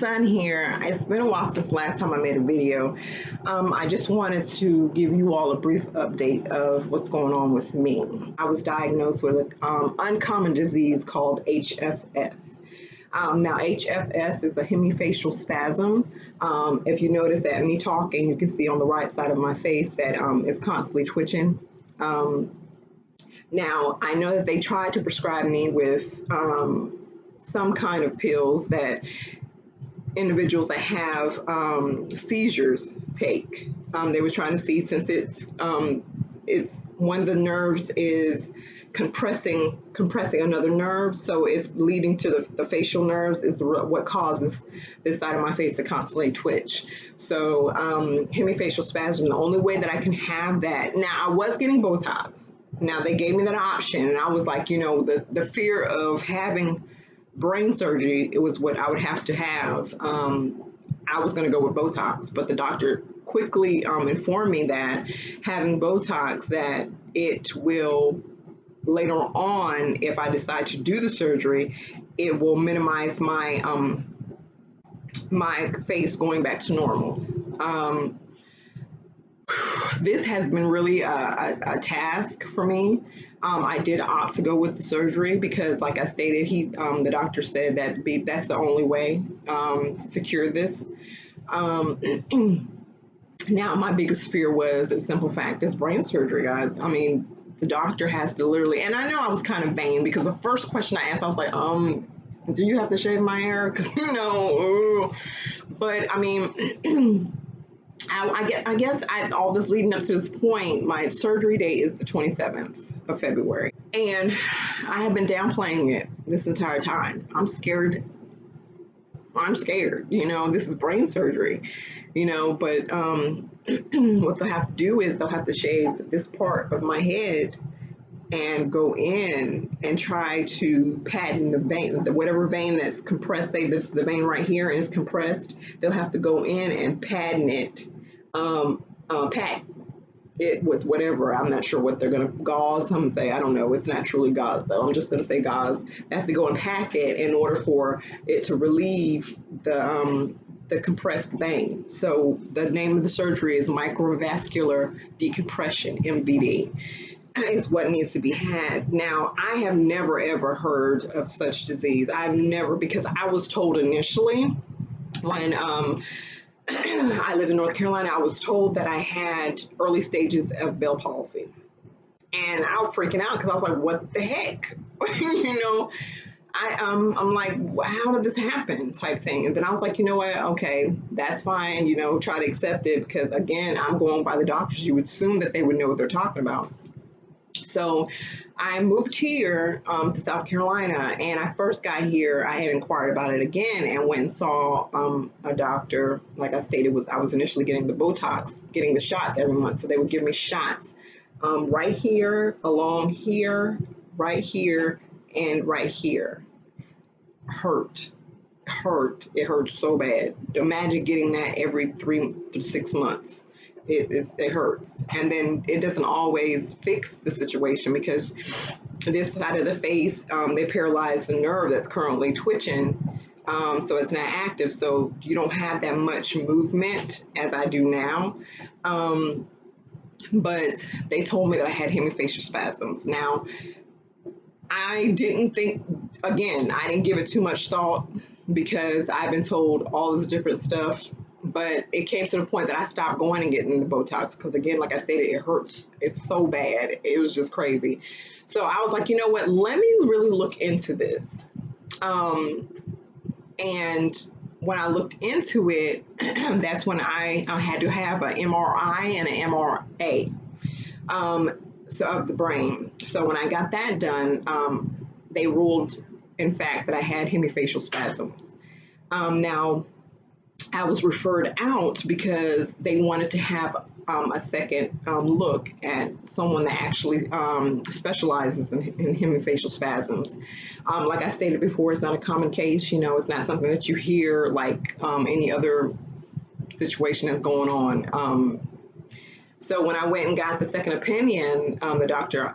son here. It's been a while since last time I made a video. I just wanted to give you all a brief update of what's going on with me. I was diagnosed with an uncommon disease called HFS. Now, HFS is a hemifacial spasm. If you notice that me talking, you can see on the right side of my face that is constantly twitching. Now, I know that they tried to prescribe me with some kind of pills that individuals that have seizures take. They were trying to see, since it's one of the nerves is compressing another nerve, so it's leading to the facial nerves is what causes this side of my face to constantly twitch. So hemifacial spasm, the only way that I can have that. Now, I was getting Botox. Now, they gave me that option, and I was like, you know, the fear of having brain surgery, it was what I would have to have. I was going to go with Botox, but the doctor quickly informed me that having Botox, that it will later on, if I decide to do the surgery, it will minimize my my face going back to normal. This has been really a task for me. I did opt to go with the surgery because, like I stated, the doctor said that that's the only way to cure this. Now, my biggest fear was, a simple fact, is brain surgery, guys. I mean, the doctor has to literally, and I know I was kind of vain because the first question I asked, I was like, do you have to shave my hair? Because, you know, but I mean, I guess all this leading up to this point, my surgery date is the 27th of February. And I have been downplaying it this entire time. I'm scared. You know, this is brain surgery, you know, but what they'll have to do is they'll have to shave this part of my head and go in and try to pattern the vein, whatever vein that's compressed. Say this is the vein right here and it's compressed. They'll have to go in and pattern it, pat it with whatever. I'm not sure what they're going to, gauze, some say, I don't know. It's not truly gauze though. I'm just going to say gauze. They have to go and pack it in order for it to relieve the compressed vein. So the name of the surgery is microvascular decompression, MVD. Is what needs to be had. Now, I have never ever heard of such disease. I've never, because I was told initially when I live in North Carolina, I was told that I had early stages of Bell palsy. And I was freaking out because I was like, what the heck? You know, I'm like, how did this happen type thing? And then I was like, you know what? Okay, that's fine. You know, try to accept it because, again, I'm going by the doctors. You would assume that they would know what they're talking about. So I moved here to South Carolina, and I first got here, I had inquired about it again and went and saw a doctor. Like I stated, I was initially getting the Botox, getting the shots every month. So they would give me shots right here, along here, right here, and right here. It hurt so bad. Imagine getting that every 3 to 6 months. It hurts, and then it doesn't always fix the situation because this side of the face, they paralyze the nerve that's currently twitching, so it's not active, so you don't have that much movement as I do now. But they told me that I had hemifacial spasms. Now, I didn't think, again, I didn't give it too much thought because I've been told all this different stuff. But it came to the point that I stopped going and getting the Botox because, again, like I stated, it hurts. It's so bad. It was just crazy. So I was like, you know what? Let me really look into this. And when I looked into it, that's when I had to have an MRI and an MRA so of the brain. So when I got that done, they ruled, in fact, that I had hemifacial spasms. Now, I was referred out because they wanted to have a second look at someone that actually specializes in hemifacial spasms. Like I stated before, it's not a common case. You know, it's not something that you hear like any other situation that's going on. So when I went and got the second opinion, the doctor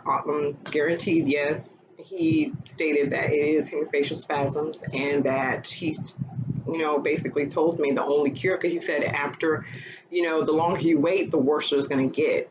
guaranteed, yes, he stated that it is hemifacial spasms and that he basically told me the only cure, because he said after, the longer you wait, the worse it's going to get.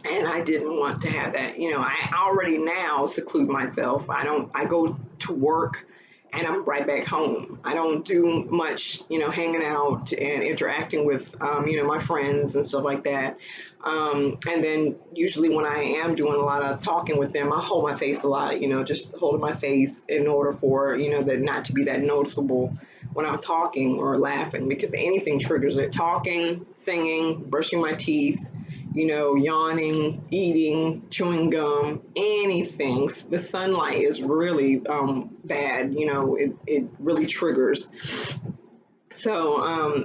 And I didn't want to have that. I already now seclude myself. I go to work and I'm right back home. I don't do much, hanging out and interacting with, my friends and stuff like that. And then usually when I am doing a lot of talking with them, I hold my face a lot, just holding my face in order for, that not to be that noticeable when I'm talking or laughing, because anything triggers it. Talking, singing, brushing my teeth, yawning, eating, chewing gum, anything. The sunlight is really bad. It really triggers. So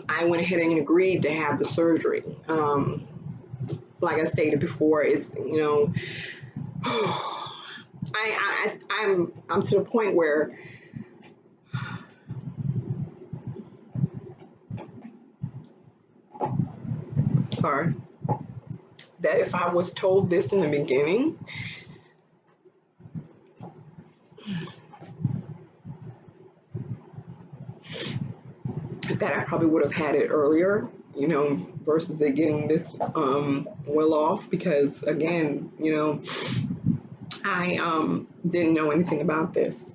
I went ahead and agreed to have the surgery. Like I stated before, it's I'm to the point where sorry, that if I was told this in the beginning, that I probably would have had it earlier, versus it getting this well off, because again, I didn't know anything about this.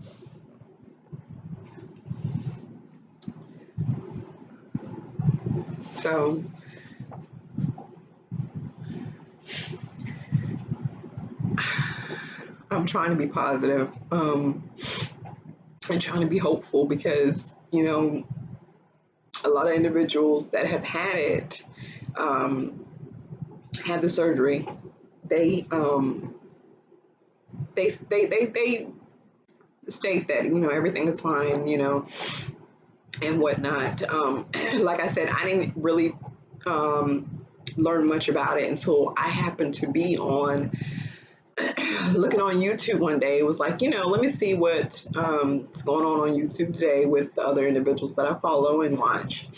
So I'm trying to be positive, and trying to be hopeful, because a lot of individuals that have had it, had the surgery, they state that everything is fine, and whatnot. Like I said, I didn't really learn much about it until I happened to be on looking on YouTube one day. It was like, let me see what's going on YouTube today with the other individuals that I follow and watch.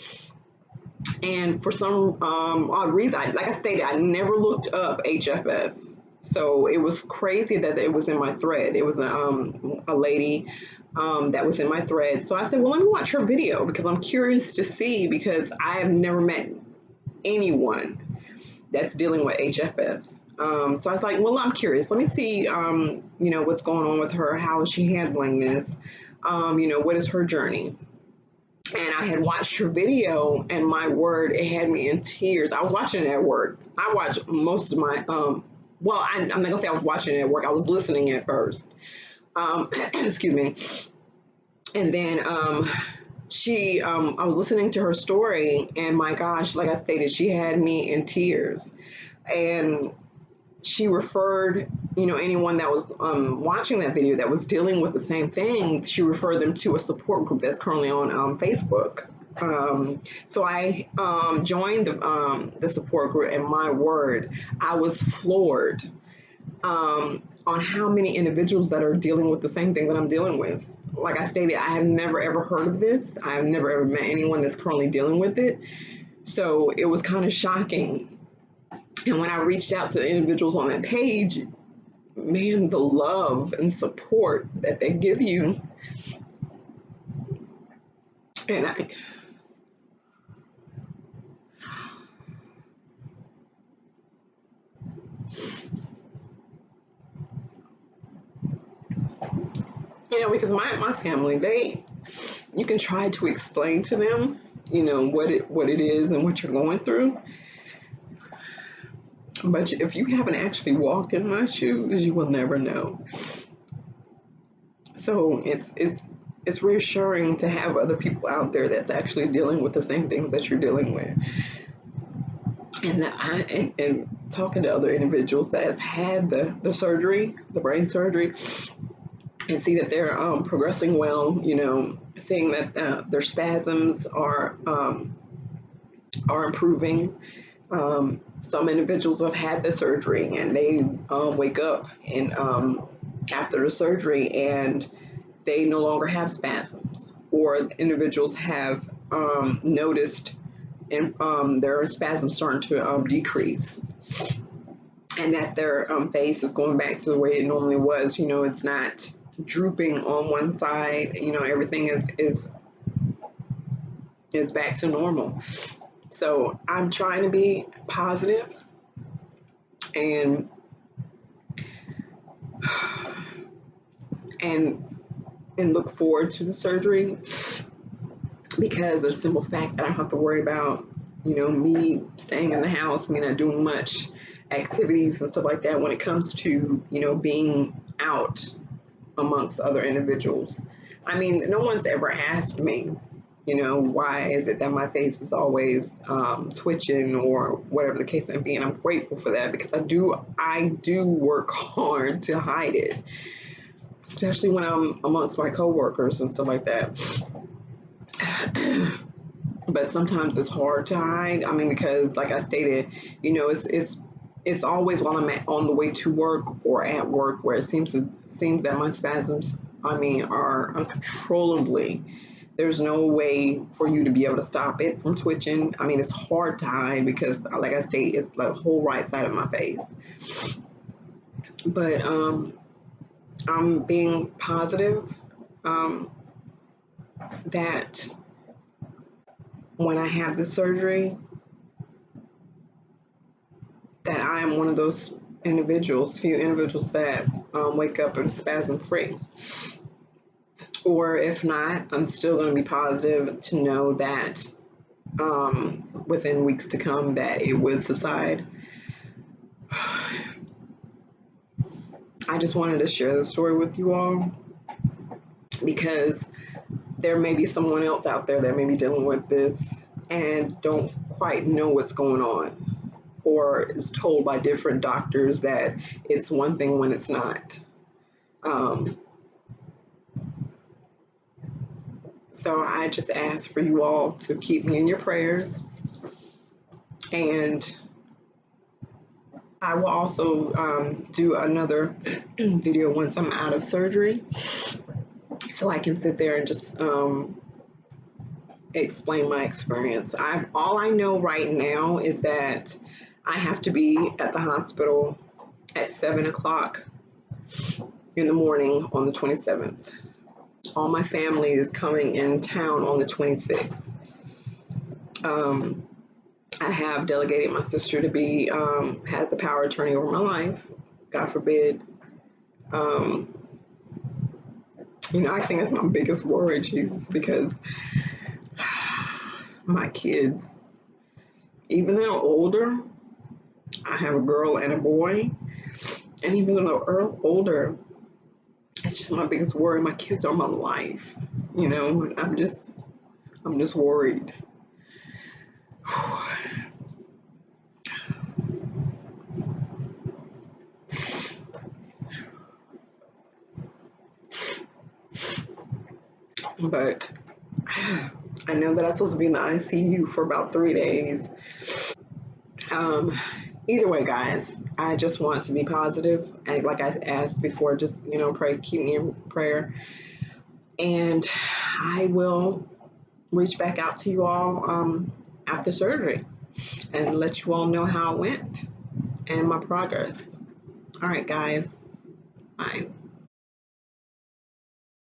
And for some odd reason, like I stated, I never looked up HFS. So it was crazy that it was in my thread. It was a lady that was in my thread. So I said, well, let me watch her video, because I'm curious to see, because I have never met anyone that's dealing with HFS. So I was like, well, I'm curious. Let me see, what's going on with her. How is she handling this? What is her journey? And I had watched her video, and my word, it had me in tears. I was watching it at work. I watched most of my, well, I'm not gonna say I was watching it at work. I was listening at first. Excuse me. And then I was listening to her story, and my gosh, like I stated, she had me in tears. And she referred, anyone that was watching that video that was dealing with the same thing, she referred them to a support group that's currently on Facebook. So I joined the support group, and my word, I was floored on how many individuals that are dealing with the same thing that I'm dealing with. Like I stated, I have never ever heard of this. I've never ever met anyone that's currently dealing with it. So it was kind of shocking. And when I reached out to the individuals on that page, man, the love and support that they give you. And because my family, you can try to explain to them, what it is and what you're going through. But if you haven't actually walked in my shoes, you will never know. So it's reassuring to have other people out there that's actually dealing with the same things that you're dealing with. And talking to other individuals that has had the surgery, the brain surgery, and see that they're progressing well, seeing that their spasms are improving. Some individuals have had the surgery, and they wake up and after the surgery, and they no longer have spasms, or individuals have noticed and their spasms starting to decrease, and that their face is going back to the way it normally was. It's not drooping on one side. Everything is is back to normal. So I'm trying to be positive and and and look forward to the surgery, because of the simple fact that I don't have to worry about, me staying in the house, me not doing much activities and stuff like that when it comes to, being out amongst other individuals. I mean, no one's ever asked me, why is it that my face is always twitching or whatever the case may be, and I'm grateful for that, because I do work hard to hide it, especially when I'm amongst my coworkers and stuff like that. But sometimes it's hard to hide. I mean, because like I stated, it's always while I'm on the way to work or at work where it seems that my spasms, I mean, are uncontrollably. There's no way for you to be able to stop it from twitching. I mean, it's hard to hide because, like I state, it's the whole right side of my face. But I'm being positive that when I have the surgery, that I am one of those few individuals that wake up and spasm free. Or if not, I'm still going to be positive to know that within weeks to come that it would subside. I just wanted to share the story with you all, because there may be someone else out there that may be dealing with this and don't quite know what's going on, or is told by different doctors that it's one thing when it's not. So I just ask for you all to keep me in your prayers, and I will also do another video once I'm out of surgery, so I can sit there and just explain my experience. All I know right now is that I have to be at the hospital at 7 o'clock in the morning on the 27th. All my family is coming in town on the 26th. I have delegated my sister to be, had the power of attorney over my life, God forbid. I think that's my biggest worry, Jesus, because my kids, even though they're older, I have a girl and a boy, and even though they're older, it's just my biggest worry. My kids are my life, I'm just worried. But I know that I'm supposed to be in the ICU for about 3 days. Either way, guys, I just want to be positive. And like I asked before, just, pray, keep me in prayer. And I will reach back out to you all after surgery and let you all know how it went and my progress. All right, guys. Bye.